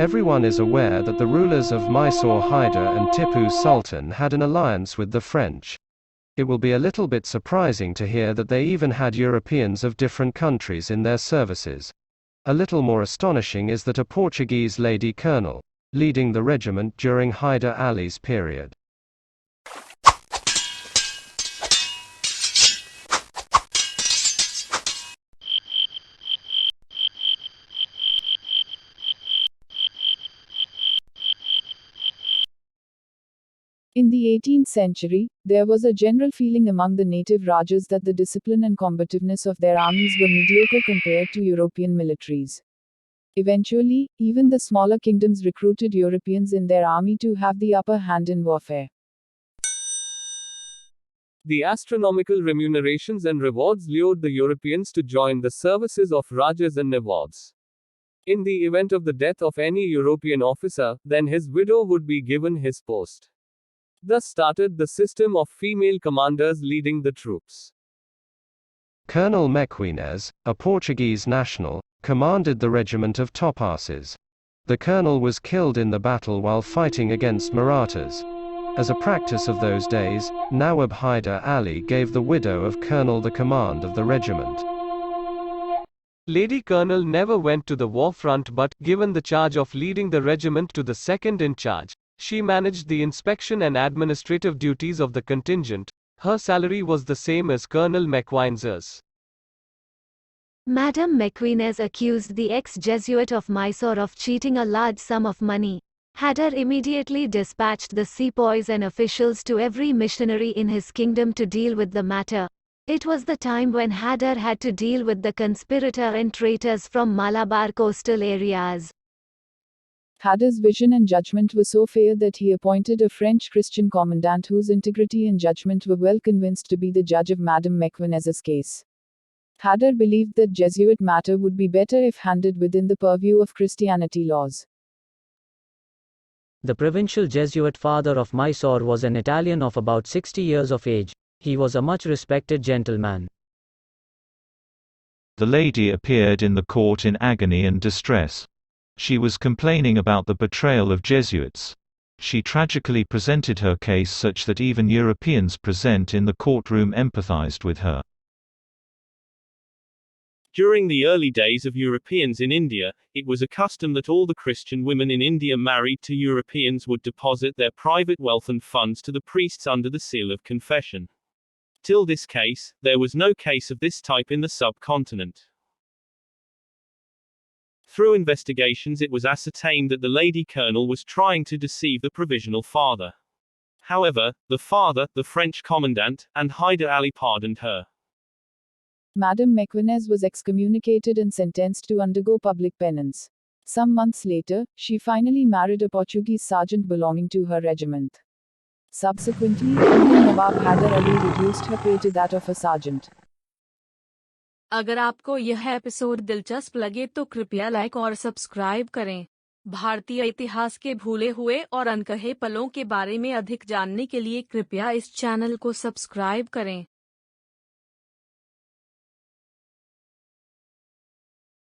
Everyone is aware that the rulers of Mysore Haider and Tipu Sultan had an alliance with the French. It will be a little bit surprising to hear that they even had Europeans of different countries in their services. A little more astonishing is that a Portuguese Lady Colonel, leading the regiment during Haider Ali's period. In the 18th century, there was a general feeling among the native Rajas that the discipline and combativeness of their armies were mediocre compared to European militaries. Eventually, even the smaller kingdoms recruited Europeans in their army to have the upper hand in warfare. The astronomical remunerations and rewards lured the Europeans to join the services of Rajas and Nawabs. In the event of the death of any European officer, then his widow would be given his post. Thus started the system of female commanders leading the troops. Colonel Mequinez, a Portuguese national, commanded the regiment of topasses. The colonel was killed in the battle while fighting against Marathas. As a practice of those days, Nawab Haider Ali gave the widow of colonel the command of the regiment. Lady Colonel never went to the war front but, given the charge of leading the regiment to the second in charge, she managed the inspection and administrative duties of the contingent. Her salary was the same as Colonel Mequinez's. Madame Mequinez accused the ex-Jesuit of Mysore of cheating a large sum of money. Haider immediately dispatched the sepoys and officials to every missionary in his kingdom to deal with the matter. It was the time when Haider had to deal with the conspirator and traitors from Malabar coastal areas. Haider's vision and judgment were so fair that he appointed a French Christian commandant whose integrity and judgment were well convinced to be the judge of Madame Mequinez's case. Haider believed that Jesuit matter would be better if handled within the purview of Christianity laws. The provincial Jesuit father of Mysore was an Italian of about 60 years of age. He was a much respected gentleman. The lady appeared in the court in agony and distress. She was complaining about the betrayal of Jesuits. She tragically presented her case such that even Europeans present in the courtroom empathized with her. During the early days of Europeans in India, it was a custom that all the Christian women in India married to Europeans would deposit their private wealth and funds to the priests under the seal of confession. Till this case, there was no case of this type in the subcontinent. Through investigations it was ascertained that the Lady Colonel was trying to deceive the provisional father. However, the father, the French commandant, and Haider Ali pardoned her. Madame Mequinez was excommunicated and sentenced to undergo public penance. Some months later, she finally married a Portuguese sergeant belonging to her regiment. Subsequently, Indian Nawab Haider Ali reduced her pay to that of a sergeant. अगर आपको यह episode दिलचस्प लगे तो कृपया like और subscribe करें। भारतीय इतिहास के भूले हुए और अनकहे पलों के बारे में अधिक जानने के लिए कृपया इस चैनल को सब्सक्राइब करें।